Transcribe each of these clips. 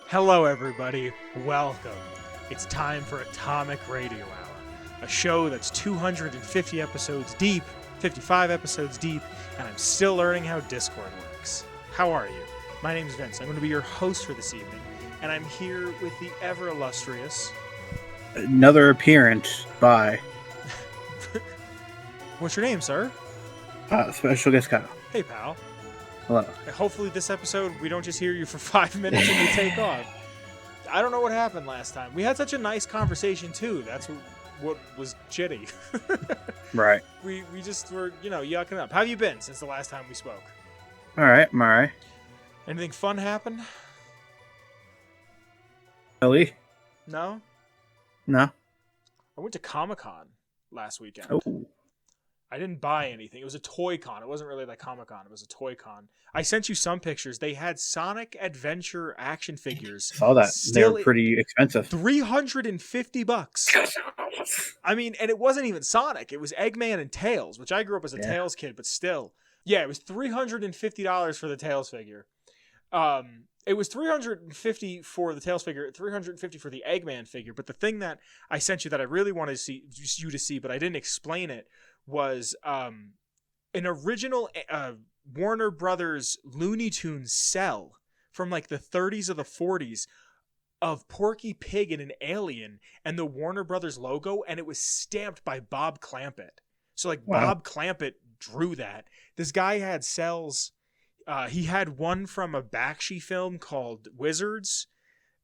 Hello, everybody. Welcome. It's time for Atomic Radio Hour, a show that's 250 episodes deep, 55 episodes deep, and I'm still learning how Discord works. How are you? My name's Vince. I'm going to be your host for this evening, and I'm here with the ever illustrious. Another appearance by What's your name, sir? Special Guest Kyle. Hey, pal. Hello. Hopefully this episode we don't just hear you for 5 minutes and you take off. I don't know what happened last time. We had such a nice conversation too. That's what was shitty. Right. We just were, yucking up. How have you been since the last time we spoke? All right. I'm all right. Anything fun happen? Ellie? No? No. I went to Comic-Con last weekend. Oh. I didn't buy anything. It was a toy con. It wasn't really like Comic-Con. It was a toy con. I sent you some pictures. They had Sonic Adventure action figures. Saw that. They're pretty expensive. $350. I mean, and it wasn't even Sonic. It was Eggman and Tails, which I grew up as a Tails kid, but still. Yeah, it was $350 for the Tails figure. It was $350 for the Tails figure, $350 for the Eggman figure. But the thing that I sent you that I really wanted you to see, but I didn't explain it, was an original Warner Brothers Looney Tunes cell from like the 30s or the 40s of Porky Pig and an alien and the Warner Brothers logo, and it was stamped by Bob Clampett. So like Wow. Bob Clampett drew that. This guy had cells. He had one from a Bakshi film called Wizards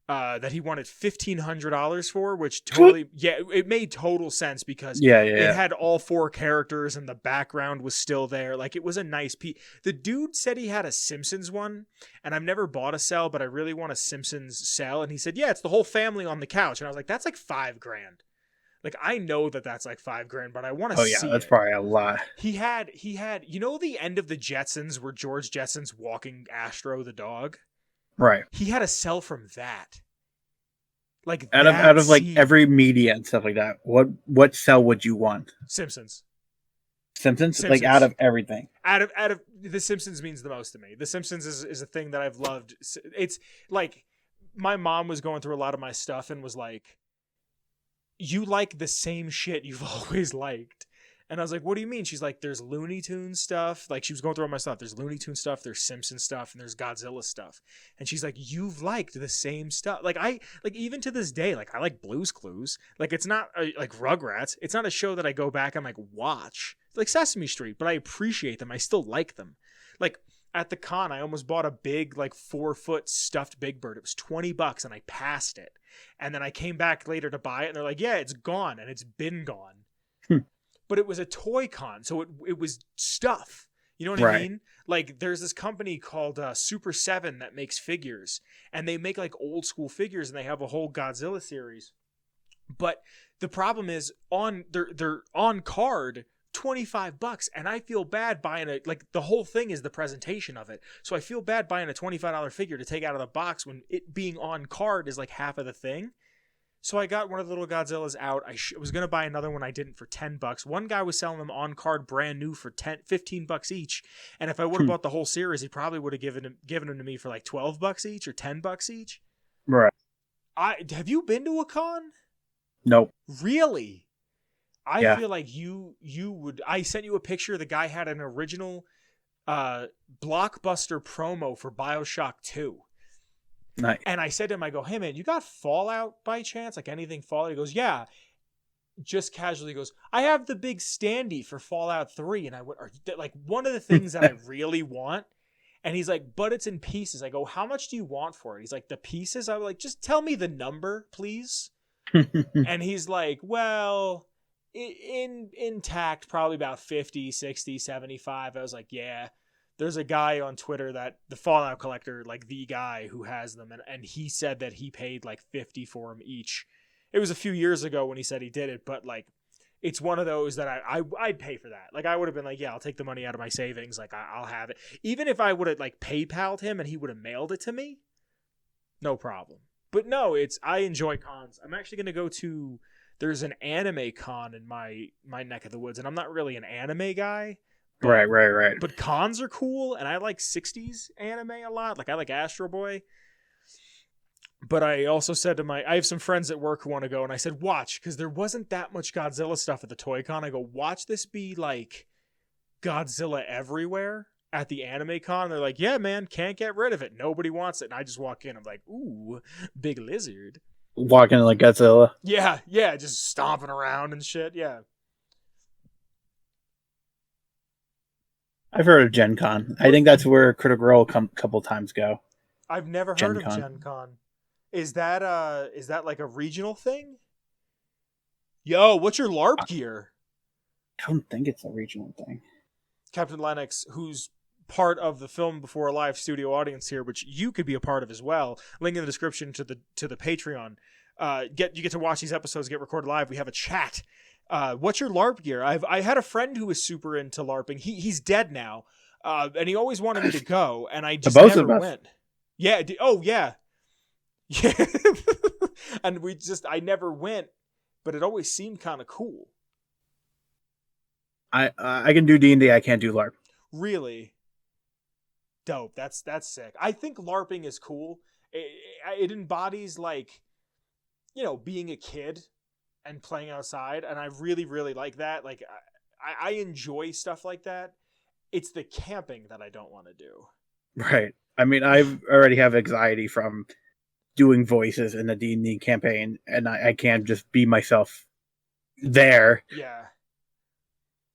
that he wanted $1,500 for, which totally, it made total sense because it had all four characters and the background was still there. Like, it was a nice piece. The dude said he had a Simpsons one, and I've never bought a cell, but I really want a Simpsons cell. And he said, yeah, it's the whole family on the couch. And I was like, that's like $5,000. Like, I know that's like $5,000, but I want to see it. Oh, yeah, that's probably a lot. He had, the end of the Jetsons where George Jetson's walking Astro the dog? Right. He had a cell from that. Like out of like every media and stuff like that, what cell would you want? Simpsons. Like out of everything. Out of The Simpsons means the most to me. The Simpsons is a thing that I've loved. It's like my mom was going through a lot of my stuff and was like, you like the same shit you've always liked. And I was like, what do you mean? She's like, there's Looney Tunes stuff. Like, she was going through all my stuff. There's Looney Tunes stuff, there's Simpsons stuff, and there's Godzilla stuff. And she's like, you've liked the same stuff. Like, even to this day, like, I like Blue's Clues. Like, it's not like Rugrats. It's not a show that I go back and like watch. It's like Sesame Street, but I appreciate them. I still like them. Like, at the con, I almost bought a big, like, 4-foot stuffed Big Bird. It was $20, and I passed it. And then I came back later to buy it, and they're like, yeah, it's gone, and it's been gone. But it was a toy con, so it was stuff. You know what I mean? Like, there's this company called Super 7 that makes figures, and they make like old school figures, and they have a whole Godzilla series. But the problem is they're on card $25, and I feel bad buying the whole thing is the presentation of it. So I feel bad buying a $25 figure to take out of the box when it being on card is like half of the thing. So I got one of the little Godzillas out. I was going to buy another one. I didn't, for $10. One guy was selling them on card brand new for $15 each. And if I would have bought the whole series, he probably would have given them to me for like $12 each or $10 each. Right. Have you been to a con? Nope. Really? I feel like you would. I sent you a picture. The guy had an original blockbuster promo for BioShock 2. Nice. And I said to him, I go, hey, man, you got Fallout by chance? Like anything Fallout? He goes, yeah. Just casually goes, I have the big standee for Fallout 3. And I went, like, one of the things that I really want. And he's like, but it's in pieces. I go, how much do you want for it? He's like, the pieces? I was like, just tell me the number, please. And he's like, well, intact, probably about 50, 60, 75. I was like, yeah. There's a guy on Twitter that the Fallout collector, like the guy who has them, and he said that he paid like 50 for them each. It was a few years ago when he said he did it, but like, it's one of those that I'd pay for that. Like, I would have been like, yeah, I'll take the money out of my savings. Like, I'll have it. Even if I would have like PayPal'd him and he would have mailed it to me, no problem. But no, I enjoy cons. I'm actually going to go to, there's an anime con in my neck of the woods, and I'm not really an anime guy. Right. But cons are cool, and I like 60s anime a lot. Like, I like Astro Boy. But I also said to I have some friends at work who want to go, and I said, watch, because there wasn't that much Godzilla stuff at the Toy Con. I go, watch this be like Godzilla everywhere at the Anime Con. They're like, yeah, man, can't get rid of it. Nobody wants it. And I just walk in. I'm like, ooh, big lizard. Walking like Godzilla. Yeah, yeah, just stomping around and shit. Yeah. I've heard of Gen Con. I think that's where Critical Role a couple times go. I've never Gen heard of Con. Gen Con. Is that like a regional thing? Yo, what's your LARP gear? I don't think it's a regional thing. Captain Lennox, who's part of the Film Before a Live studio audience here, which you could be a part of as well. Link in the description to the Patreon. You get to watch these episodes get recorded live. We have a chat. What's your LARP gear? I had a friend who was super into LARPing. He's dead now, and he always wanted me to go, and I just never went. Yeah. Oh yeah. Yeah. And I never went, but it always seemed kind of cool. I can do D&D. I can't do LARP. Really? Dope. That's sick. I think LARPing is cool. It embodies like, being a kid and playing outside, and I really, really like that. Like, I enjoy stuff like that. It's the camping that I don't want to do. Right. I mean, I already have anxiety from doing voices in the D&D campaign, and I can't just be myself there. Yeah.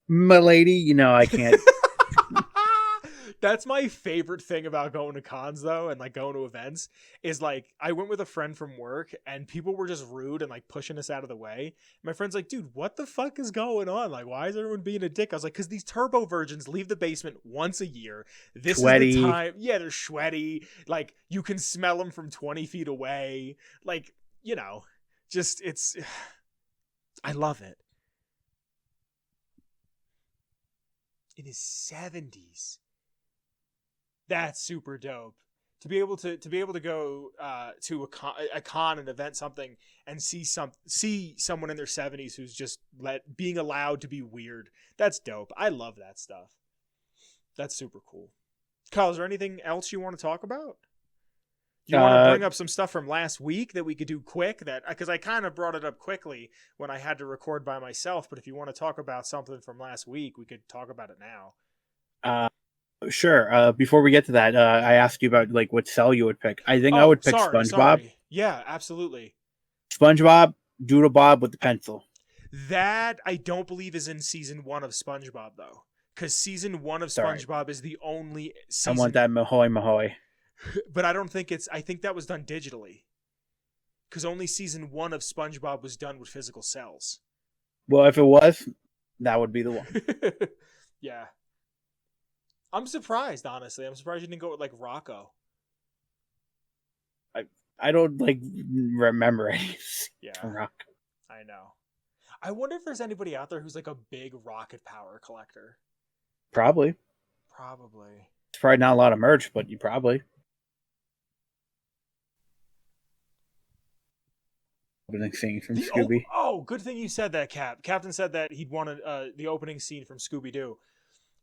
My lady, I can't. That's my favorite thing about going to cons, though, and like going to events is like I went with a friend from work and people were just rude and like pushing us out of the way. My friend's like, dude, what the fuck is going on? Like, why is everyone being a dick? I was like, because these turbo virgins leave the basement once a year. This sweaty. Is the time. Yeah, they're sweaty. Like, you can smell them from 20 feet away. Like, just I love it. In his 70s. That's super dope. To be able to go to a con, an event, something, and see someone in their 70s who's just being allowed to be weird. That's dope. I love that stuff. That's super cool. Kyle, is there anything else you want to talk about? Do you want to bring up some stuff from last week that we could do quick? Because I kind of brought it up quickly when I had to record by myself. But if you want to talk about something from last week, we could talk about it now. Sure. Before we get to that, I asked you about like what cell you would pick. I think I would pick SpongeBob. Sorry. Yeah, absolutely. SpongeBob, Doodle Bob with the pencil. That I don't believe is in season 1 of SpongeBob though, because season 1 of SpongeBob is the only season. I want that Mahoy. But I don't think I think that was done digitally, because only season 1 of SpongeBob was done with physical cells. Well, if it was, that would be the one. Yeah. I'm surprised, honestly. I'm surprised you didn't go with like Rocco. I don't like remember any. Yeah, Rocco. I know. I wonder if there's anybody out there who's like a big rocket power collector. Probably. It's probably not a lot of merch, but you probably. Opening scene from Scooby. Oh, good thing you said that, Cap. Captain said that he'd wanted the opening scene from Scooby-Doo.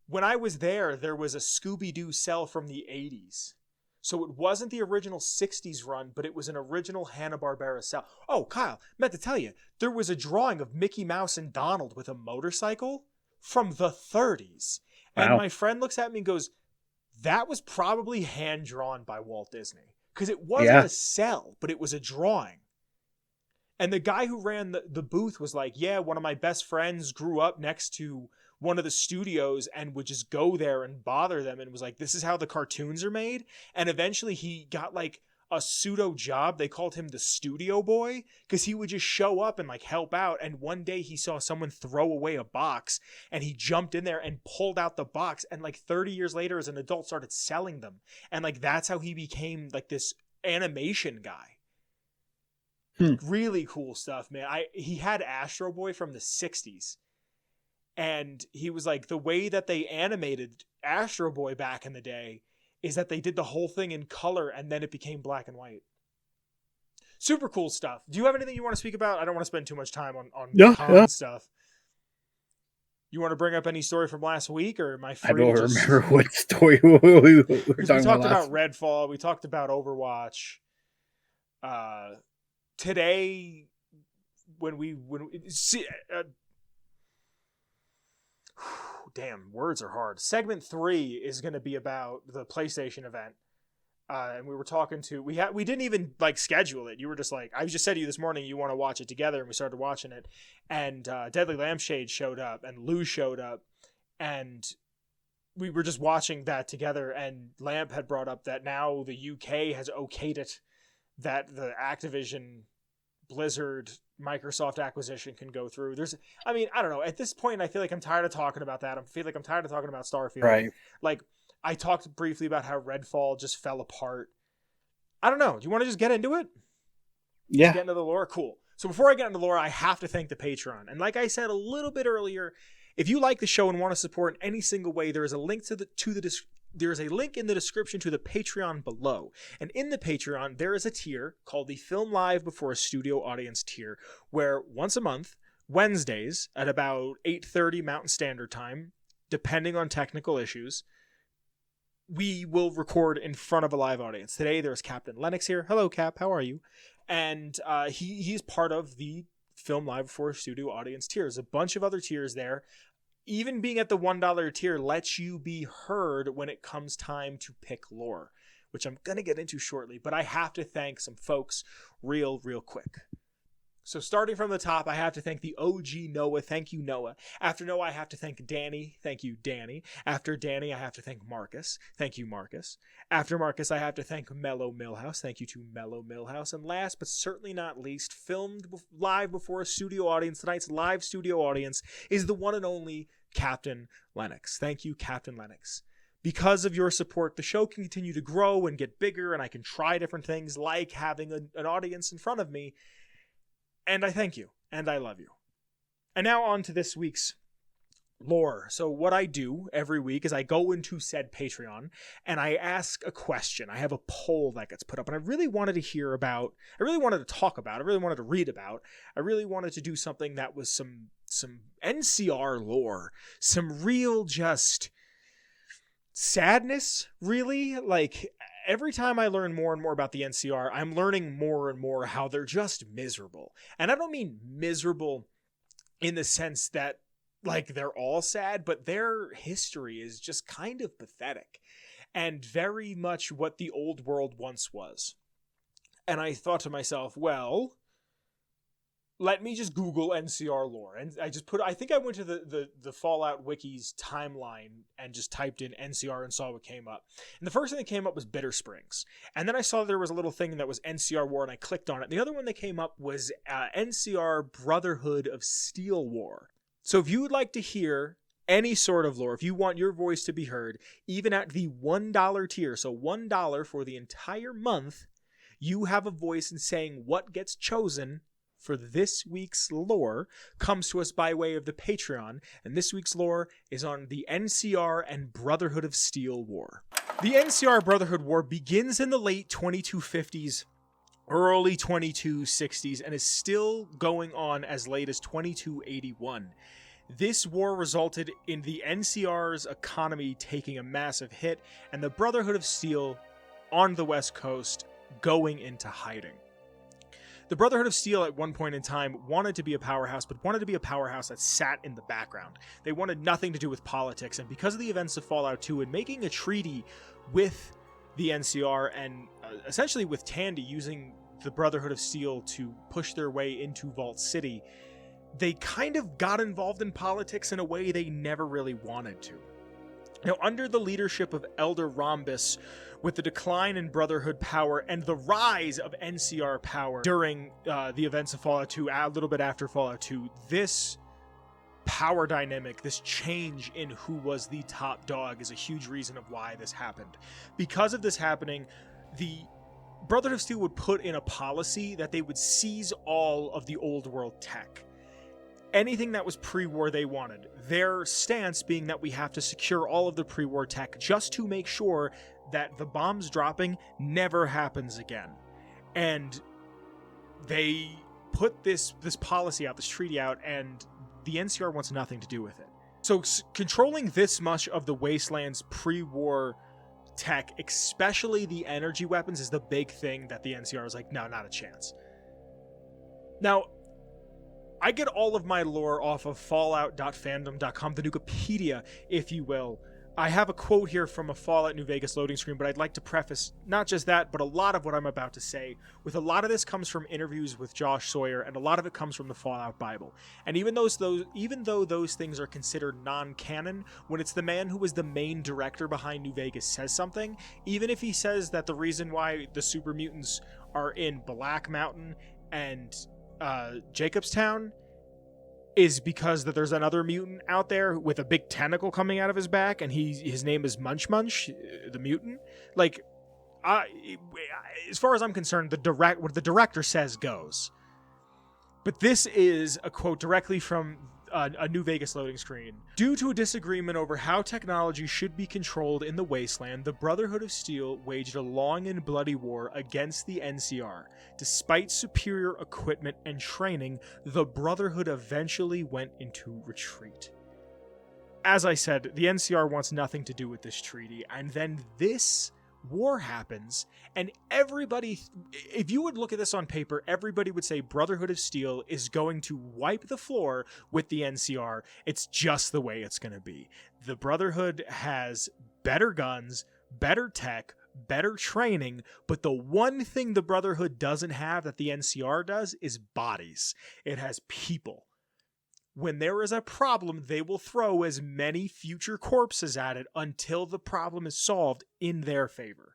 When I was there was a Scooby-Doo cell from the 80s. So it wasn't the original 60s run, but it was an original Hanna-Barbera cell. Oh, Kyle, meant to tell you, there was a drawing of Mickey Mouse and Donald with a motorcycle from the 30s. Wow. And my friend looks at me and goes, that was probably hand-drawn by Walt Disney. Because it wasn't a cell, but it was a drawing. And the guy who ran the booth was like, yeah, one of my best friends grew up next to one of the studios and would just go there and bother them and was like, this is how the cartoons are made. And eventually he got like a pseudo job. They called him the studio boy because he would just show up and like help out. And one day he saw someone throw away a box and he jumped in there and pulled out the box. And like 30 years later as an adult started selling them. And like, that's how he became like this animation guy. Really cool stuff, man. He had Astro Boy from the 60s. And he was like, the way that they animated Astro Boy back in the day is that they did the whole thing in color and then it became black and white. Super cool stuff. Do you have anything you want to speak about? I don't want to spend too much time on con stuff. You want to bring up any story from last week, or am I free? I don't remember what story we were talking about. We talked about Redfall. We talked about Overwatch. Today, when we see, damn, words are hard. Segment 3 is going to be about the PlayStation event. And we were talking to, we didn't even like schedule it. You were just like, I just said to you this morning, you want to watch it together, and we started watching it. And Deadly Lampshade showed up, and Lou showed up, and we were just watching that together. And Lamp had brought up that now the UK has okayed it, that the Activision Blizzard Microsoft acquisition can go through. I don't know. At this point, I feel like I'm tired of talking about that. I feel like I'm tired of talking about Starfield. Right. Like, I talked briefly about how Redfall just fell apart. I don't know. Do you want to just get into it? Yeah. Just get into the lore? Cool. So before I get into the lore, I have to thank the Patreon. And like I said a little bit earlier, if you like the show and want to support in any single way, there is a link there is a link in the description to the Patreon below. And in the Patreon, there is a tier called the Film Live Before a Studio Audience tier, where once a month, Wednesdays at about 8:30 Mountain Standard Time, depending on technical issues, we will record in front of a live audience. Today, there's Captain Lennox here. Hello, Cap. How are you? And he's part of the Film Live Before a Studio Audience tier. There's a bunch of other tiers there. Even being at the $1 tier lets you be heard when it comes time to pick lore, which I'm going to get into shortly. But I have to thank some folks real quick. So starting from the top, I have to thank the OG Noah. Thank you, Noah. After Noah, I have to thank Danny. Thank you, Danny. After Danny, I have to thank Marcus. Thank you, Marcus. After Marcus, I have to thank Mellow Millhouse. Thank you to Mellow Millhouse. And last but certainly not least, filmed live before a studio audience, tonight's live studio audience is the one and only Captain Lennox. Thank you, Captain Lennox. Because of your support, the show can continue to grow and get bigger, and I can try different things like having an audience in front of me. And I thank you, and I love you. And now on to this week's lore. So what I do every week is I go into said Patreon, and I ask a question. I have a poll that gets put up, and I really wanted to hear about, I really wanted to talk about, I really wanted to read about, I really wanted to do something that was some NCR lore, some real just sadness, really. Like, every time I learn more and more about the NCR, I'm learning more and more how they're just miserable. And I don't mean miserable in the sense that, like, they're all sad, but their history is just kind of pathetic and very much what the old world once was. And I thought to myself, well, let me just Google NCR lore. And I think I went to the Fallout Wiki's timeline and just typed in NCR and saw what came up. And the first thing that came up was Bitter Springs. And then I saw there was a little thing that was NCR War, and I clicked on it. The other one that came up was NCR Brotherhood of Steel War. So if you would like to hear any sort of lore, if you want your voice to be heard, even at the $1 tier, so $1 for the entire month, you have a voice in saying what gets chosen for this week's lore comes to us by way of the Patreon, and this week's lore is on the NCR and Brotherhood of Steel War. The NCR Brotherhood War begins in the late 2250s, early 2260s, and is still going on as late as 2281. This war resulted in the NCR's economy taking a massive hit, and the Brotherhood of Steel on the West Coast going into hiding. The Brotherhood of Steel at one point in time wanted to be a powerhouse, but wanted to be a powerhouse that sat in the background. They wanted nothing to do with politics, and because of the events of Fallout 2 and making a treaty with the NCR and essentially with Tandy using the Brotherhood of Steel to push their way into Vault City, they kind of got involved in politics in a way they never really wanted to. Now, under the leadership of Elder Rhombus, with the decline in Brotherhood power and the rise of NCR power during the events of Fallout 2, a little bit after Fallout 2, this power dynamic, this change in who was the top dog is a huge reason of why this happened. Because of this happening, the Brotherhood of Steel would put in a policy that they would seize all of the old world tech. Anything that was pre-war they wanted. Their stance being that we have to secure all of the pre-war tech just to make sure that the bombs dropping never happens again. And they put this policy out, this treaty out, and the NCR wants nothing to do with it. So controlling this much of the Wasteland's pre-war tech, especially the energy weapons, is the big thing that the NCR is like, no, not a chance. Now, I get all of my lore off of fallout.fandom.com, the Nukipedia, if you will. I have a quote here from a Fallout New Vegas loading screen, but I'd like to preface not just that, but a lot of what I'm about to say. With a lot of this comes from interviews with Josh Sawyer, and a lot of it comes from the Fallout Bible. And even though those things are considered non-canon, when it's the man who was the main director behind New Vegas says something, even if he says that the reason why the super mutants are in Black Mountain and Jacobstown is because that there's another mutant out there with a big tentacle coming out of his back, and his name is Munch Munch, the mutant. Like, as far as I'm concerned, what the director says goes. But this is a quote directly from a New Vegas loading screen. Due to a disagreement over how technology should be controlled in the Wasteland, the Brotherhood of Steel waged a long and bloody war against the NCR. Despite superior equipment and training, the Brotherhood eventually went into retreat. As I said, the NCR wants nothing to do with this treaty, and then this war happens, and everybody, if you would look at this on paper, everybody would say Brotherhood of Steel is going to wipe the floor with the NCR. It's just the way it's going to be. The Brotherhood has better guns, better tech, better training, but the one thing the Brotherhood doesn't have that the NCR does is bodies. It has people. When there is a problem, they will throw as many future corpses at it until the problem is solved in their favor.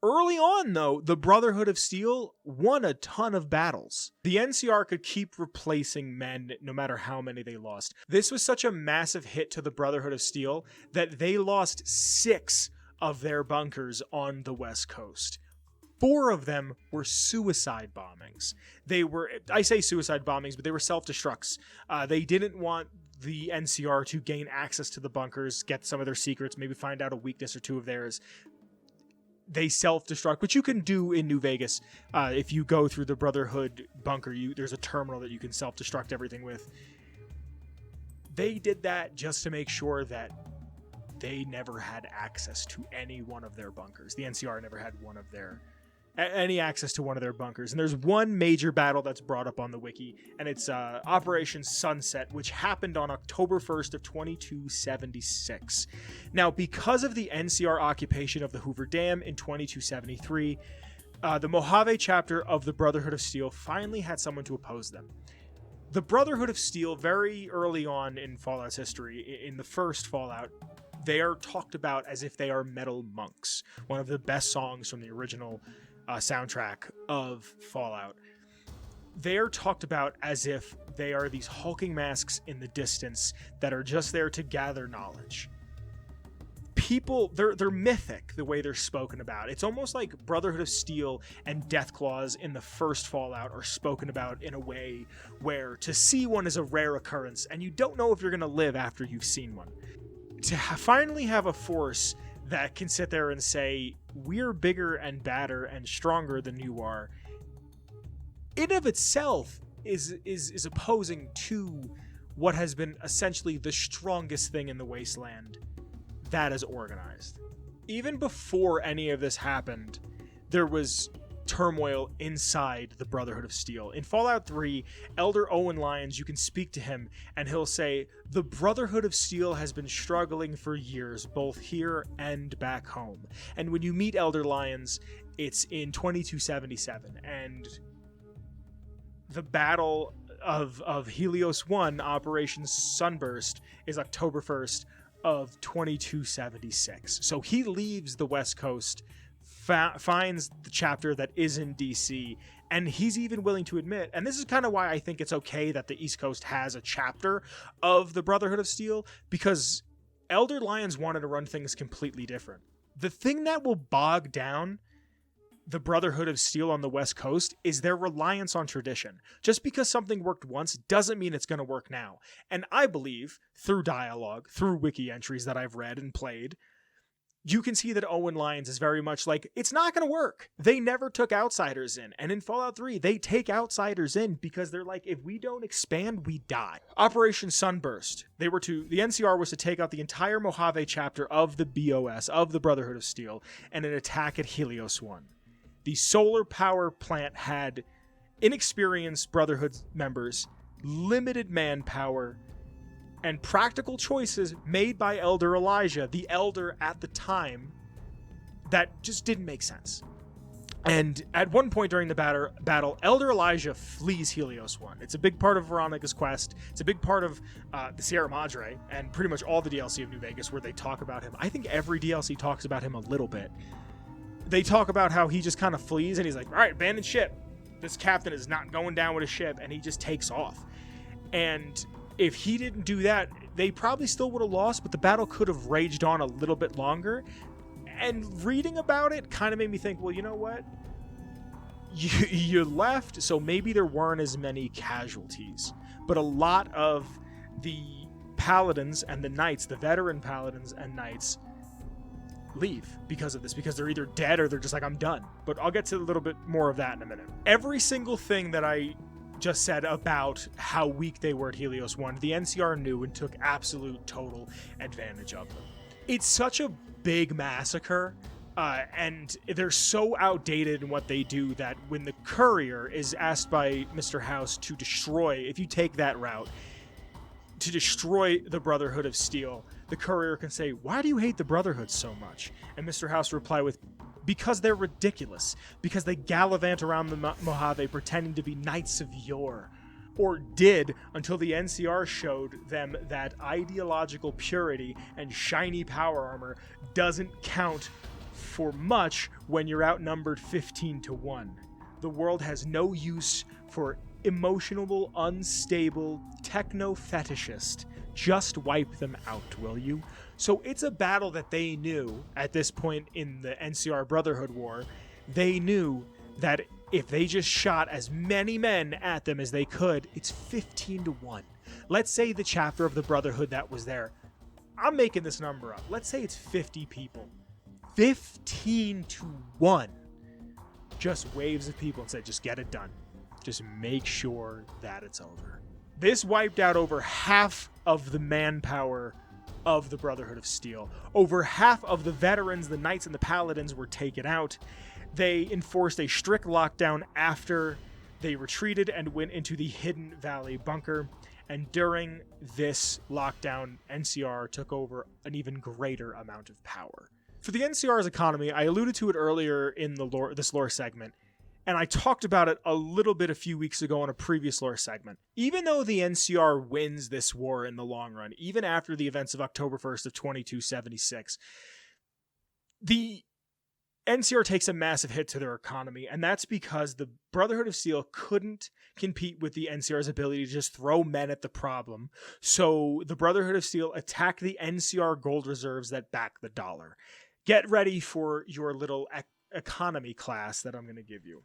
Early on, though, the Brotherhood of Steel won a ton of battles. The NCR could keep replacing men no matter how many they lost. This was such a massive hit to the Brotherhood of Steel that they lost 6 of their bunkers on the West Coast. 4 of them were suicide bombings. I say suicide bombings, but they were self-destructs. They didn't want the NCR to gain access to the bunkers, get some of their secrets, maybe find out a weakness or 2 of theirs. They self-destruct, which you can do in New Vegas. If you go through the Brotherhood bunker, there's a terminal that you can self-destruct everything with. They did that just to make sure that they never had access to any one of their bunkers. The NCR never had any access to one of their bunkers. And there's one major battle that's brought up on the wiki, and it's Operation Sunset, which happened on October 1st of 2276. Now, because of the NCR occupation of the Hoover Dam in 2273, the Mojave chapter of the Brotherhood of Steel finally had someone to oppose them. The Brotherhood of Steel, very early on in Fallout's history, in the first Fallout, they are talked about as if they are metal monks, one of the best songs from the original soundtrack of Fallout. They're talked about as if they are these hulking masks in the distance that are just there to gather knowledge. People, they're mythic the way they're spoken about. It's almost like Brotherhood of Steel and Deathclaws in the first Fallout are spoken about in a way where to see one is a rare occurrence, and you don't know if you're going to live after you've seen one. To finally have a force that can sit there and say, we're bigger and badder and stronger than you are, in of itself is opposing to what has been essentially the strongest thing in the Wasteland that is organized. Even before any of this happened, there was turmoil inside the Brotherhood of Steel. In Fallout 3, Elder Owen Lyons, you can speak to him and he'll say, the Brotherhood of Steel has been struggling for years, both here and back home. And when you meet Elder Lyons, it's in 2277, and the Battle of Helios 1, Operation Sunburst, is October 1st of 2276. So he leaves the West Coast, finds the chapter that is in DC, and he's even willing to admit, and this is kind of why I think it's okay that the East Coast has a chapter of the Brotherhood of Steel, because Elder Lyons wanted to run things completely different. The thing that will bog down the Brotherhood of Steel on the West Coast is their reliance on tradition. Just because something worked once doesn't mean it's going to work now. And I believe, through dialogue, through wiki entries that I've read and played, you can see that Owen Lyons is very much like, it's not going to work. They never took outsiders in. And in Fallout 3, they take outsiders in because they're like, if we don't expand, we die. Operation Sunburst. The NCR was to take out the entire Mojave chapter of the BOS, of the Brotherhood of Steel, and an attack at Helios 1. The solar power plant had inexperienced Brotherhood members, limited manpower, and practical choices made by Elder Elijah, the elder at the time, that just didn't make sense. And at one point during the battle, Elder Elijah flees Helios 1. It's a big part of Veronica's quest. It's a big part of the Sierra Madre, and pretty much all the DLC of New Vegas where they talk about him. I think every DLC talks about him a little bit. They talk about how he just kind of flees, and he's like, all right, abandoned ship. This captain is not going down with a ship, and he just takes off. And if he didn't do that, they probably still would have lost, but the battle could have raged on a little bit longer. And reading about it kind of made me think, well, you know what? You left, so maybe there weren't as many casualties. But a lot of the paladins and the knights, the veteran paladins and knights, leave because of this, because they're either dead or they're just like, I'm done. But I'll get to a little bit more of that in a minute. Every single thing that I just said about how weak they were at Helios 1, the NCR knew and took absolute total advantage of them. It's such a big massacre, and they're so outdated in what they do that when the courier is asked by Mr. House to destroy, if you take that route, to destroy the Brotherhood of Steel, the courier can say, why do you hate the Brotherhood so much? And Mr. House reply with, because they're ridiculous, because they gallivant around the Mojave pretending to be knights of yore, or did until the NCR showed them that ideological purity and shiny power armor doesn't count for much when you're outnumbered 15-1. The world has no use for emotional, unstable, techno-fetishist. Just wipe them out, will you? So it's a battle that they knew at this point in the NCR Brotherhood War. They knew that if they just shot as many men at them as they could, it's 15-1. Let's say the chapter of the Brotherhood that was there, I'm making this number up. Let's say it's 50 people. 15-1. Just waves of people and said, just get it done. Just make sure that it's over. This wiped out over half of the manpower of the Brotherhood of Steel. Over half of the veterans, the knights and the paladins were taken out. They enforced a strict lockdown after they retreated and went into the Hidden Valley bunker. And during this lockdown, NCR took over an even greater amount of power. For the NCR's economy, I alluded to it earlier in this lore segment, and I talked about it a little bit a few weeks ago on a previous lore segment. Even though the NCR wins this war in the long run, even after the events of October 1st of 2276, the NCR takes a massive hit to their economy, and that's because the Brotherhood of Steel couldn't compete with the NCR's ability to just throw men at the problem. So the Brotherhood of Steel attacked the NCR gold reserves that back the dollar. Get ready for your little economy class that I'm going to give you.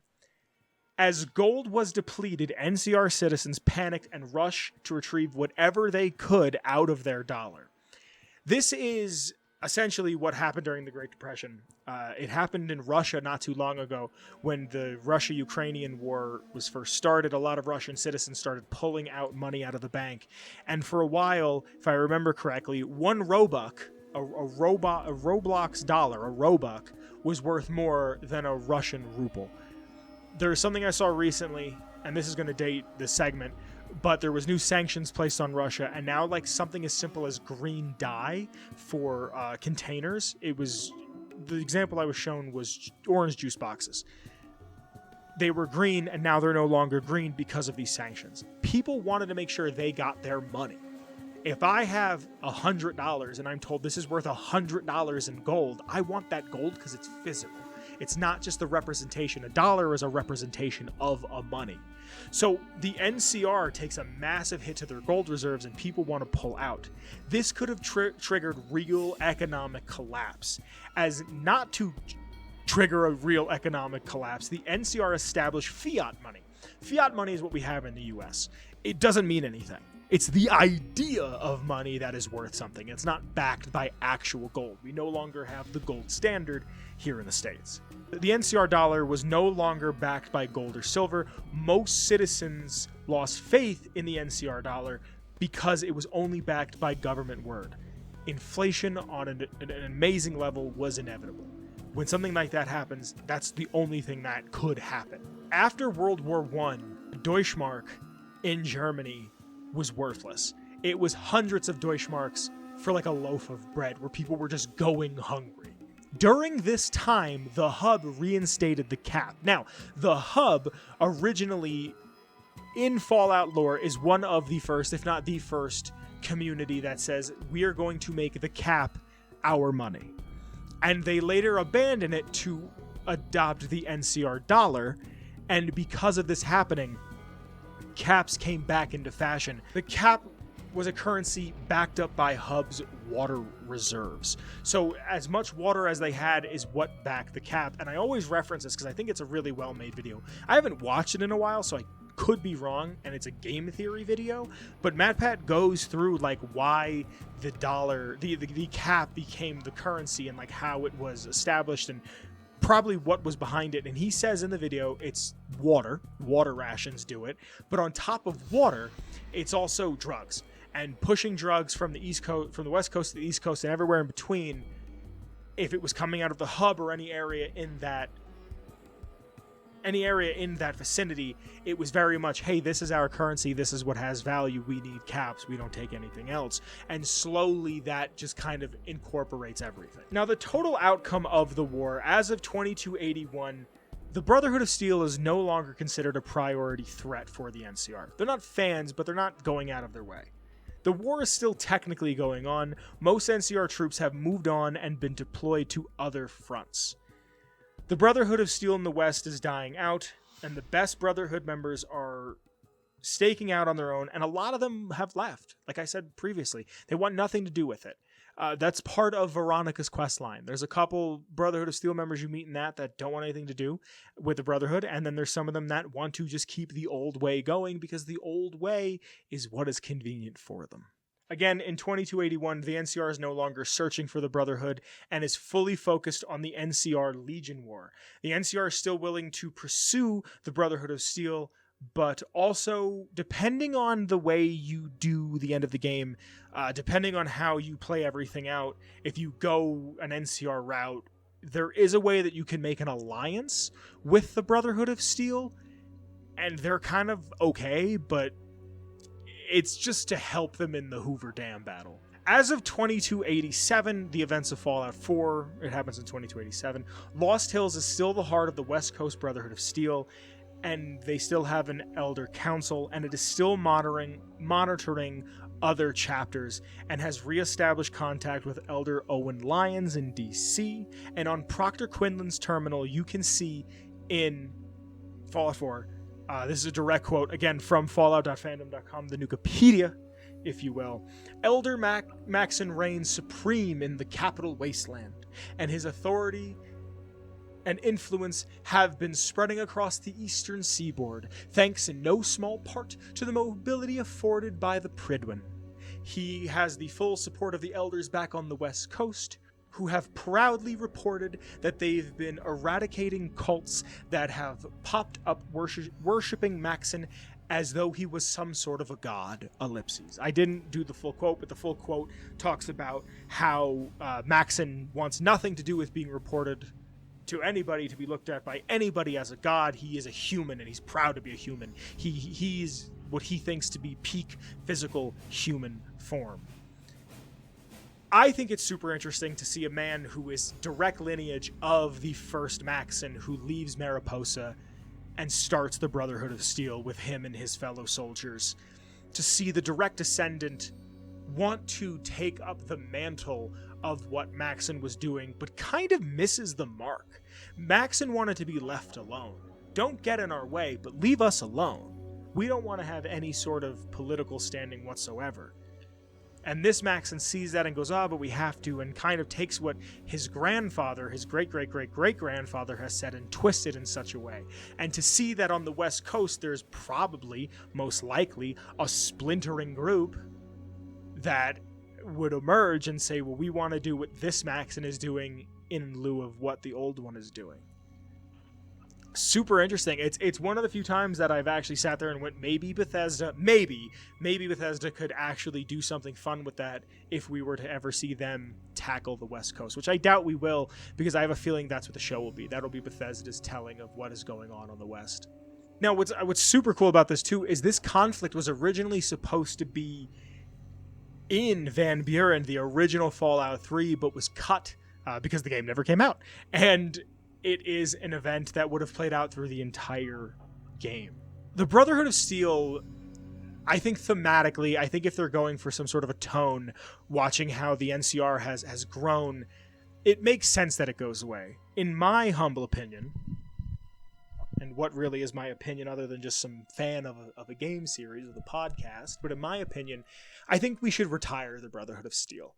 As gold was depleted, NCR citizens panicked and rushed to retrieve whatever they could out of their dollar. This is essentially what happened during the Great Depression. It happened in Russia not too long ago when the Russia-Ukrainian war was first started. A lot of Russian citizens started pulling out money out of the bank. And for a while, if I remember correctly, one robuck, a Roblox dollar, a robuck, was worth more than a Russian ruble. There's something I saw recently, and this is going to date this segment, but there was new sanctions placed on Russia, and now like something as simple as green dye for containers. It was, the example I was shown was orange juice boxes. They were green, and now they're no longer green because of these sanctions. People wanted to make sure they got their money. If I have $100 and I'm told this is worth $100 in gold, I want that gold because it's physical. It's not just the representation. A dollar is a representation of a money. So the NCR takes a massive hit to their gold reserves and people want to pull out. This could have triggered real economic collapse. As not to trigger a real economic collapse, the NCR established fiat money. Fiat money is what we have in the US. It doesn't mean anything. It's the idea of money that is worth something. It's not backed by actual gold. We no longer have the gold standard here in the States. The NCR dollar was no longer backed by gold or silver. Most citizens lost faith in the NCR dollar because it was only backed by government word. Inflation on an amazing level was inevitable. When something like that happens, that's the only thing that could happen. After World War I, Deutschmark in Germany was worthless. It was hundreds of Deutschmarks for like a loaf of bread where people were just going hungry. During this time, the Hub reinstated the cap. Now, the Hub originally in Fallout lore is one of the first, if not the first, community that says we are going to make the cap our money. And they later abandoned it to adopt the NCR dollar, and because of this happening, caps came back into fashion. The cap was a currency backed up by Hub's water reserves. So as much water as they had is what backed the cap. And I always reference this because I think it's a really well-made video. I haven't watched it in a while, so I could be wrong, and it's a game theory video. But MatPat goes through like why the dollar, the cap became the currency and like how it was established and probably what was behind it. And he says in the video it's water rations do it, but on top of water it's also drugs, and pushing drugs from the east coast, from the west coast to the east coast and everywhere in between. If it was coming out of the Hub or any area in that vicinity, it was very much, hey, this is our currency, this is what has value, we need caps, we don't take anything else. And slowly that just kind of incorporates everything. Now, the total outcome of the war, as of 2281, the Brotherhood of Steel is no longer considered a priority threat for the NCR. They're not fans, but they're not going out of their way. The war is still technically going on. Most NCR troops have moved on and been deployed to other fronts. The Brotherhood of Steel in the West is dying out, and the best Brotherhood members are staking out on their own, and a lot of them have left. Like I said previously, they want nothing to do with it. That's part of Veronica's quest line. There's a couple Brotherhood of Steel members you meet in that don't want anything to do with the Brotherhood, and then there's some of them that want to just keep the old way going because the old way is what is convenient for them. Again, in 2281, the NCR is no longer searching for the Brotherhood and is fully focused on the NCR Legion War. The NCR is still willing to pursue the Brotherhood of Steel, but also, depending on the way you do the end of the game, depending on how you play everything out, if you go an NCR route, there is a way that you can make an alliance with the Brotherhood of Steel, and they're kind of okay, but it's just to help them in the Hoover Dam battle. As of 2287, the events of Fallout 4, it happens in 2287, Lost Hills is still the heart of the West Coast Brotherhood of Steel, and they still have an Elder Council, and it is still monitoring other chapters, and has reestablished contact with Elder Owen Lyons in DC, and on Proctor Quinlan's terminal, you can see in Fallout 4, this is a direct quote, again, from fallout.fandom.com, the Nukipedia, if you will. Elder Maxon reigns supreme in the capital wasteland, and his authority and influence have been spreading across the eastern seaboard, thanks in no small part to the mobility afforded by the Pridwen. He has the full support of the elders back on the west coast, who have proudly reported that they've been eradicating cults that have popped up worshipping Maxon as though he was some sort of a god, ellipses. I didn't do the full quote, but the full quote talks about how Maxon wants nothing to do with being reported to anybody, to be looked at by anybody as a god. He is a human, and he's proud to be a human. He's what he thinks to be peak physical human form. I think it's super interesting to see a man who is direct lineage of the first Maxon, who leaves Mariposa and starts the Brotherhood of Steel with him and his fellow soldiers, to see the direct descendant want to take up the mantle of what Maxon was doing, but kind of misses the mark. Maxon wanted to be left alone. Don't get in our way, but leave us alone. We don't want to have any sort of political standing whatsoever. And this Maxon sees that and goes, but we have to, and kind of takes what his grandfather, his great-great-great-great-grandfather has said and twisted in such a way. And to see that on the West Coast, there's probably, most likely, a splintering group that would emerge and say, well, we want to do what this Maxon is doing in lieu of what the old one is doing. Super interesting. It's one of the few times that I've actually sat there and went, maybe Bethesda could actually do something fun with that if we were to ever see them tackle the West Coast, which I doubt we will, because I have a feeling that's what the show will be. That'll be Bethesda's telling of what is going on the West. Now, what's super cool about this too is this conflict was originally supposed to be in Van Buren, the original Fallout 3, but was cut because the game never came out. And it is an event that would have played out through the entire game. The Brotherhood of Steel, I think thematically, if they're going for some sort of a tone, watching how the NCR has grown, it makes sense that it goes away. In my humble opinion, and what really is my opinion other than just some fan of a game series or the podcast, but in my opinion, I think we should retire the Brotherhood of Steel.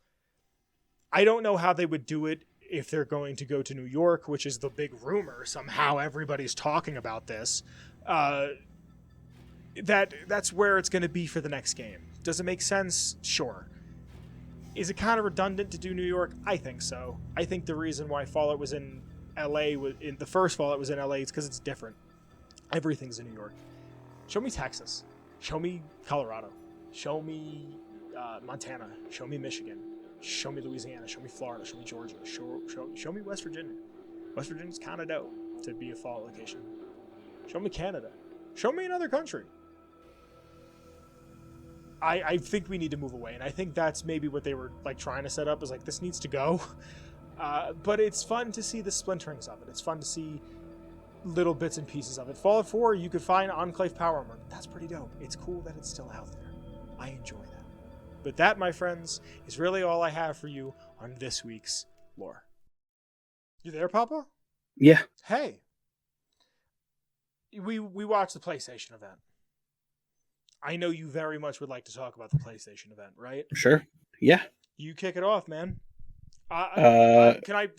I don't know how they would do it if they're going to go to New York, which is the big rumor. Somehow everybody's talking about this. That's where it's going to be for the next game. Does it make sense? Sure. Is it kind of redundant to do New York? I think so. I think the reason why Fallout was in LA, in the first Fallout was in LA, is because it's different. Everything's in New York. Show me Texas. Show me Colorado. Show me Montana. Show me Michigan. Show me Louisiana. Show me Florida. Show me Georgia. Show me West Virginia. West Virginia's kind of dope to be a Fallout location. Show me Canada. Show me another country. I think we need to move away, and I think that's maybe what they were like trying to set up, is like, this needs to go. But it's fun to see the splinterings of it. It's fun to see little bits and pieces of it. Fallout 4, you could find Enclave Power Armor. That's pretty dope. It's cool that it's still out there. I enjoy that. But that, my friends, is really all I have for you on this week's lore. You there, Papa? Yeah. Hey. We watched the PlayStation event. I know you very much would like to talk about the PlayStation event, right? Sure. Yeah. You kick it off, man.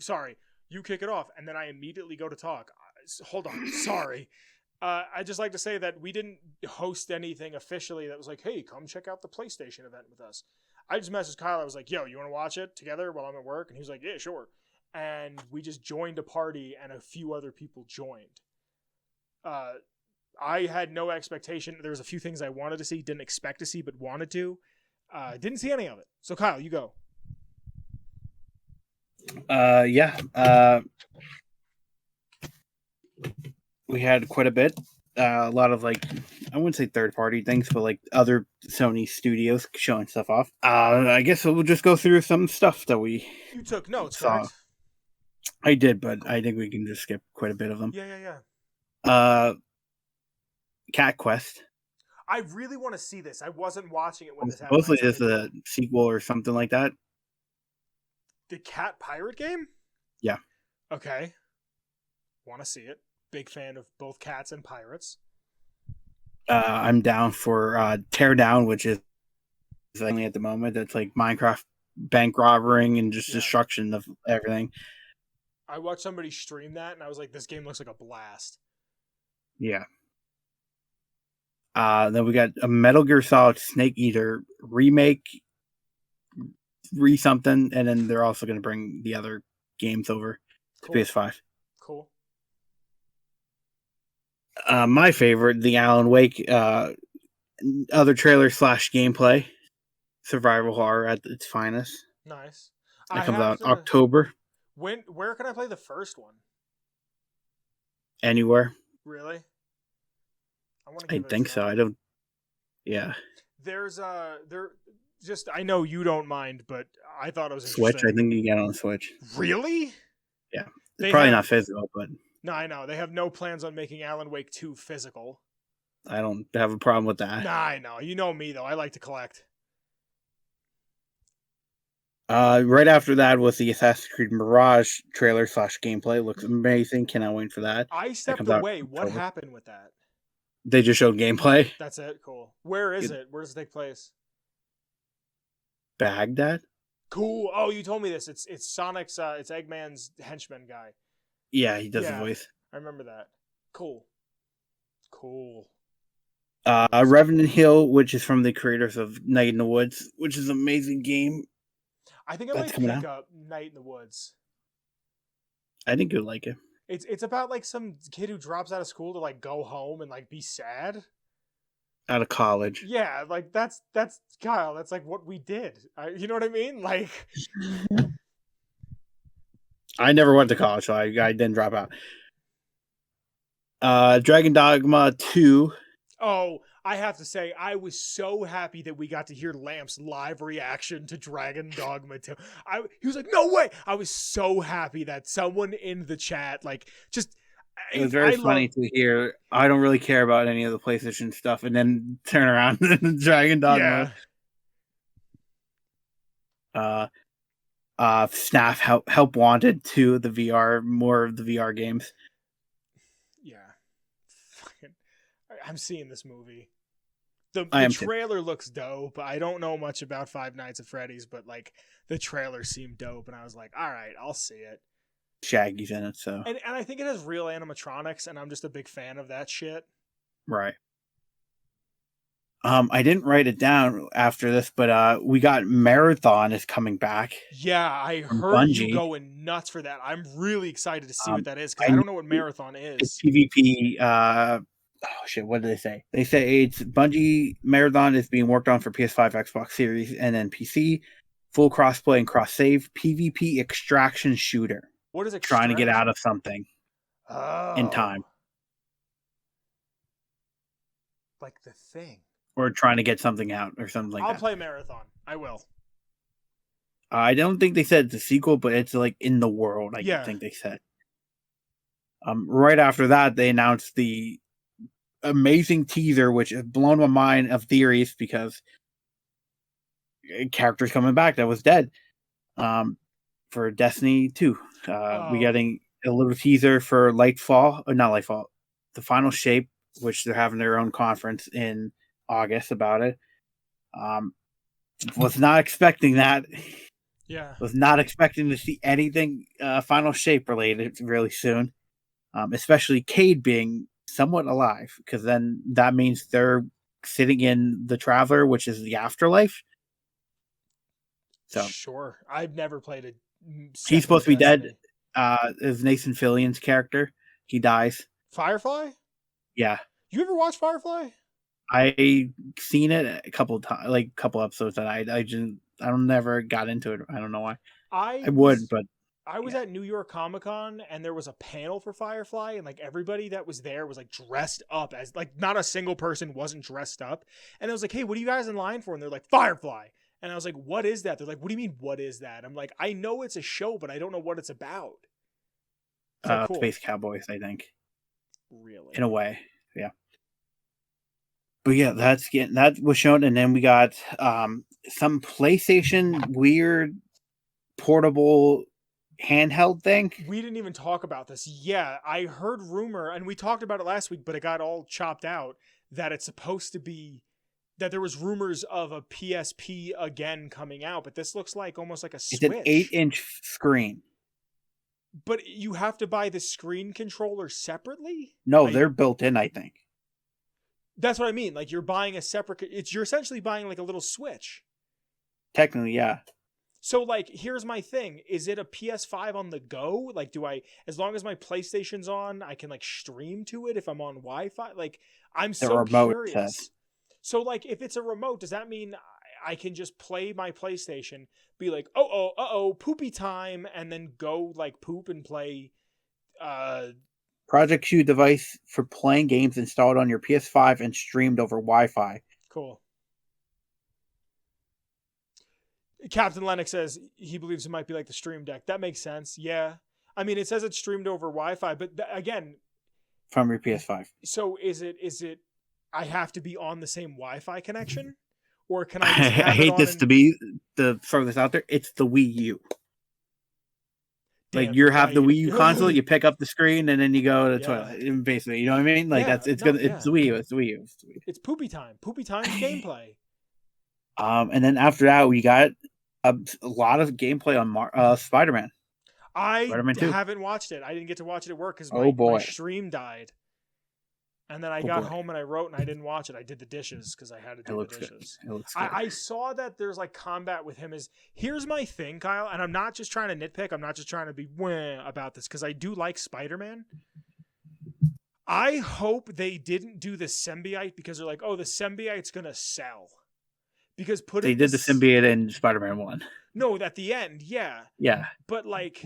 Sorry. You kick it off, and then I immediately go to talk. Hold on. Sorry. I'd just like to say that we didn't host anything officially that was like, hey, come check out the PlayStation event with us. I just messaged Kyle. I was like, yo, you want to watch it together while I'm at work? And he was like, yeah, sure. And we just joined a party, and a few other people joined. I had no expectation. There was a few things I wanted to see, didn't expect to see, but wanted to. Didn't see any of it. So, Kyle, you go. Yeah. We had quite a bit. A lot of, like, I wouldn't say third-party things, but like other Sony studios showing stuff off. I guess we'll just go through some stuff that we took notes, saw. correct? I did, but I think we can just skip quite a bit of them. Yeah. Cat Quest. I really want to see this. I wasn't watching it when this happened. Supposedly it's a sequel or something like that. The cat pirate game? Yeah. Okay. Want to see it. Big fan of both cats and pirates. I'm down for Teardown, which is only at the moment. That's like Minecraft bank robbering and just destruction of everything. I watched somebody stream that, and I was like, this game looks like a blast. Yeah. Then we got a Metal Gear Solid Snake Eater remake, something, and then they're also going to bring the other games over to PS5. Cool. My favorite, the Alan Wake other trailer / gameplay, survival horror at its finest. Nice. That comes out October. Where can I play the first one? Anywhere. Really? I think so. I don't. Yeah. There's I know you don't mind, but I thought it was Switch. I think you can get on the Switch. Really? Yeah. It's probably not physical, but. No, I know. They have no plans on making Alan Wake 2 physical. I don't have a problem with that. Nah, I know. You know me, though. I like to collect. Right after that was the Assassin's Creed Mirage trailer / gameplay. Looks amazing. Cannot wait for that. I stepped away. What happened with that? They just showed gameplay. That's it? Cool. Where is it? Where does it take place? Baghdad. Cool. Oh, you told me this. It's Sonic's. It's Eggman's henchman guy. Yeah, he does the Yeah, voice. I remember that. Cool. Cool. Revenant Hill, which is from the creators of Night in the Woods, which is an amazing game. I think I That's might coming pick out. up Night in the Woods. I think you'll like it. It's about like some kid who drops out of school to like go home and like be sad. Out of college. Yeah, like that's Kyle. That's like what we did. You know what I mean? Like, I never went to college, so I didn't drop out. Dragon Dogma 2. oh, I have to say, I was so happy that we got to hear Lamp's live reaction to Dragon Dogma 2. He was like, "No way!" I was so happy that someone in the chat, like, just It was very funny to hear. I don't really care about any of the PlayStation stuff, and then turn around and Dragon Dogma. Yeah. Snaf help wanted to the VR, more of the VR games. Yeah. I'm seeing this movie. The trailer looks dope. I don't know much about Five Nights at Freddy's, but like the trailer seemed dope, and I was like, all right, I'll see it. Shaggy's in it, so and I think it has real animatronics, and I'm just a big fan of that shit. Right. I didn't write it down after this, but we got Marathon is coming back. Yeah, I heard you going nuts for that. I'm really excited to see what that is, because I don't know what Marathon is. It's PvP. Oh shit! What did they say? They say it's Bungie Marathon is being worked on for PS5, Xbox Series, and then PC. Full crossplay and cross save. PvP extraction shooter. What is it? Trying to get out of something. In time. Like The Thing. Or trying to get something out, or something like that. I'll play Marathon. I will. I don't think they said it's a sequel, but it's like in the world. I think they said. Right after that, they announced the amazing teaser, which has blown my mind of theories because characters coming back that was dead. For Destiny 2, we getting a little teaser for Lightfall, or not Lightfall, the Final Shape, which they're having their own conference in August about it. Was not expecting that. Yeah. Was not expecting to see anything Final Shape related really soon. Especially Cade being somewhat alive, because then that means they're sitting in the Traveler, which is the afterlife. So sure. I've never played it. He's supposed to be dead. Is Nathan Fillion's character. He dies. Firefly? Yeah. You ever watch Firefly? I seen it a couple of times, like a couple episodes that I don't never got into it. I don't know why. I would, but I was at New York Comic Con, and there was a panel for Firefly, and like everybody that was there was like dressed up as, like, not a single person wasn't dressed up. And I was like, "Hey, what are you guys in line for?" And they're like, "Firefly." And I was like, "What is that?" They're like, "What do you mean, what is that?" I'm like, "I know it's a show, but I don't know what it's about." Like, cool. Space Cowboys, I think. Really? In a way, yeah. But yeah, that was shown, and then we got some PlayStation weird portable handheld thing. We didn't even talk about this. Yeah, I heard rumor, and we talked about it last week, but it got all chopped out, that it's supposed to be, that there was rumors of a PSP again coming out, but this looks like almost like a Switch. It's an 8-inch screen. But you have to buy the screen controller separately? No, they're built in, I think. That's what I mean. Like, you're buying a separate, you're essentially buying like a little Switch. Technically, yeah. So, like, here's my thing. Is it a PS5 on the go? Like, as long as my PlayStation's on, I can like stream to it if I'm on Wi-Fi? Like, I'm so curious. So, like, if it's a remote, does that mean I can just play my PlayStation, be like, poopy time, and then go like poop and play Project Q device for playing games installed on your PS5 and streamed over Wi-Fi. Cool. Captain Lennox says he believes it might be like the Stream Deck. That makes sense. Yeah. I mean, it says it's streamed over Wi-Fi, but again, from your PS5. So is it I have to be on the same Wi-Fi connection? Or can I just have I hate this to be the throw this out there. It's the Wii U. Damn, like, you have the Wii U console, you pick up the screen, and then you go to the toilet. Basically, you know what I mean? Like, it's the Wii U. It's the Wii U. It's poopy time. Poopy time gameplay. And then after that, we got A lot of gameplay on Spider-Man. I Spider-Man 2. haven't watched it. I didn't get to watch it at work because Oh my boy. stream died. And then I Oh got boy. home and I wrote and I didn't watch it. I did the dishes because I had to It do the looks good. dishes. It looks good. I saw that there's like combat with him. Here's my thing, Kyle, and I'm not just trying to nitpick. I'm not just trying to be wah about this because I do like Spider-Man. I hope they didn't do the symbiote because they're like, oh, the symbiote's gonna sell. Because They did the symbiote in Spider-Man 1. No, at the end, yeah. Yeah. But like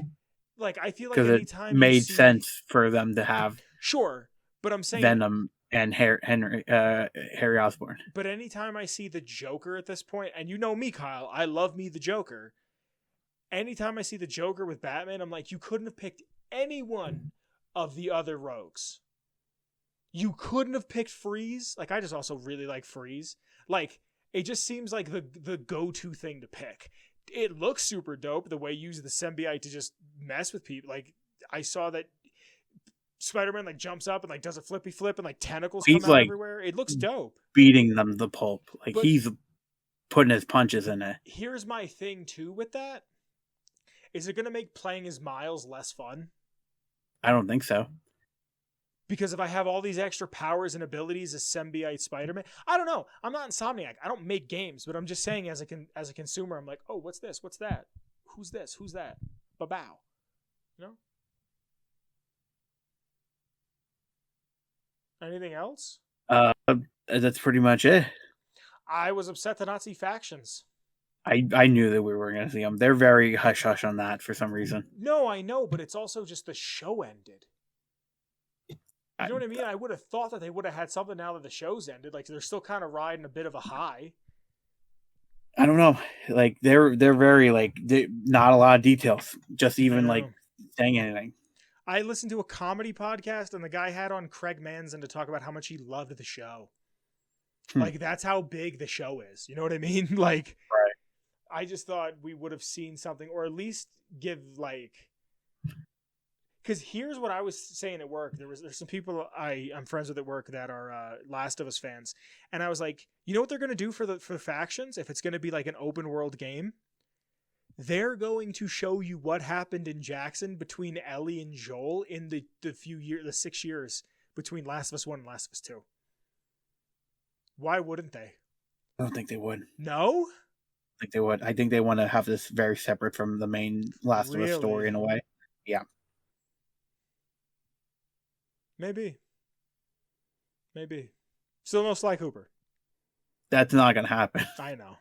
I feel like Because it anytime made you see, sense for them to have sure, but I'm saying Venom and Harry Osborn. But anytime I see the Joker at this point, and you know me, Kyle, I love me the Joker. Anytime I see the Joker with Batman, I'm like, you couldn't have picked anyone of the other rogues. You couldn't have picked Freeze. Like, I just also really like Freeze. Like, it just seems like the go-to thing to pick. It looks super dope, the way you use the symbiote to just mess with people. Like, I saw that Spider-Man like jumps up and like does a flippy flip and like tentacles come out like everywhere. It looks dope. Beating them the pulp. Like But he's putting his punches in it. Here's my thing too with that. Is it going to make playing as Miles less fun? I don't think so. Because if I have all these extra powers and abilities as symbiote Spider-Man, I don't know. I'm not Insomniac. I don't make games, but I'm just saying as a consumer, I'm like, oh, what's this? What's that? Who's this? Who's that? Ba-bow. You know? Anything else? That's pretty much it. I was upset to not see Factions. I knew that we were going to see them. They're very hush hush on that for some reason. No, I know, but it's also just the show ended. You know what I mean? I would have thought that they would have had something now that the show's ended. Like they're still kind of riding a bit of a high. I don't know. Like they're very like not a lot of details. Just even like saying anything. I listened to a comedy podcast and the guy had on Craig Manzon to talk about how much he loved the show. Like that's how big the show is. You know what I mean? Like, right. I just thought we would have seen something, or at least give like. Because here's what I was saying at work. There's some people I'm friends with at work that are Last of Us fans, and I was like, you know what they're gonna do for the Factions if it's gonna be like an open world game? They're going to show you what happened in Jackson between Ellie and Joel in the 6 years between Last of Us 1 and Last of Us 2. Why wouldn't they? I don't think they would. No? I think they would. I think they want to have this very separate from the main Last of Us story in a way. Yeah. Maybe. Still no Sly Cooper. That's not going to happen. I know.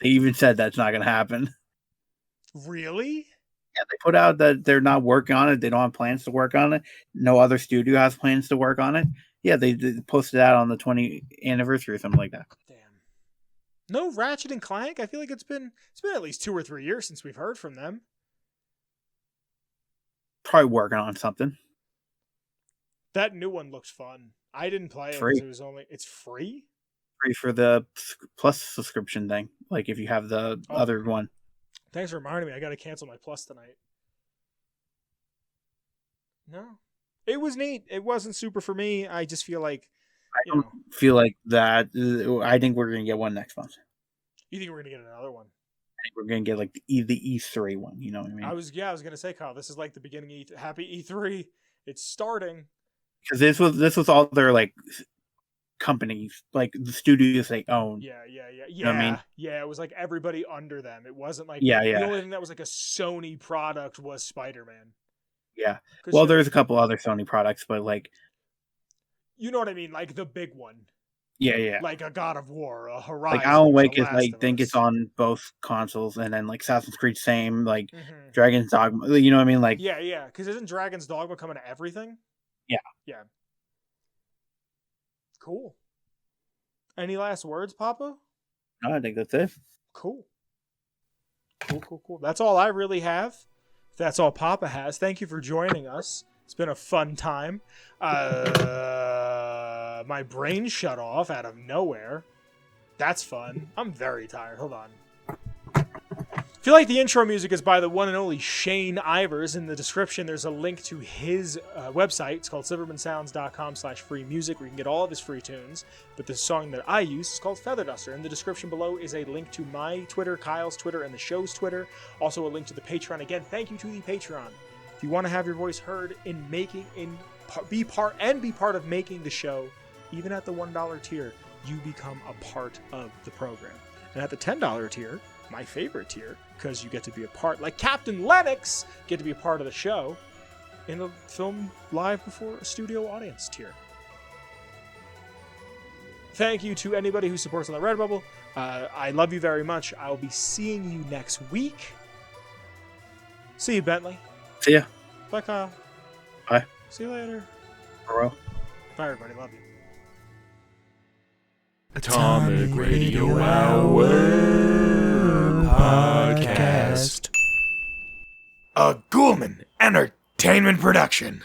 They even said that's not going to happen. Really? Yeah, they put out that they're not working on it. They don't have plans to work on it. No other studio has plans to work on it. Yeah, they posted that on the 20th anniversary or something like that. Damn. No Ratchet and Clank? I feel like it's been at least 2 or 3 years since we've heard from them. Probably working on something. That new one looks fun. I didn't play it because it's free? Free for the Plus subscription thing. Like if you have the other one. Thanks for reminding me. I got to cancel my Plus tonight. No. It was neat. It wasn't super for me. I just feel like, I don't feel like that. I think we're going to get one next month. You think we're going to get another one? I think we're going to get like the E3 one. You know what I mean? I was going to say, Kyle, this is like the beginning of Happy E3. It's starting. Because this was all their like companies, like the studios they own. Yeah. You know what I mean? Yeah, it was like everybody under them. It wasn't like the only thing that was like a Sony product was Spider-Man. Yeah. Well, there's a couple other Sony products, but like, you know what I mean? Like the big one. Yeah. Like a God of War, a Horizon. Like Alan Wake is like think it's on both consoles, and then like Assassin's Creed same, like Dragon's Dogma. You know what I mean? Like yeah. Because isn't Dragon's Dogma coming to everything? Yeah. Cool. Any last words, Papa? No, I think that's it. Cool. That's all I really have. That's all Papa has. Thank you for joining us. It's been a fun time. My brain shut off out of nowhere. That's fun. I'm very tired. Hold on. If you like the intro music, is by the one and only Shane Ivers. In the description, there's a link to his website. It's called silvermansounds.com/free music, where you can get all of his free tunes. But the song that I use is called Feather Duster. In the description below is a link to my Twitter, Kyle's Twitter, and the show's Twitter. Also a link to the Patreon. Again, thank you to the Patreon. If you want to have your voice heard be part of making the show, even at the $1 tier, you become a part of the program. And at the $10 tier, my favorite tier, because you get to be a part, like Captain Lennox, get to be a part of the show in a film live before a studio audience tier. Thank you to anybody who supports on the Redbubble. I love you very much. I'll be seeing you next week. See you, Bentley. See ya. Bye, Kyle. Bye. See you later. Bye. Bye, everybody. Love you. Atomic Radio Hour Podcast. A Ghoulman Entertainment production.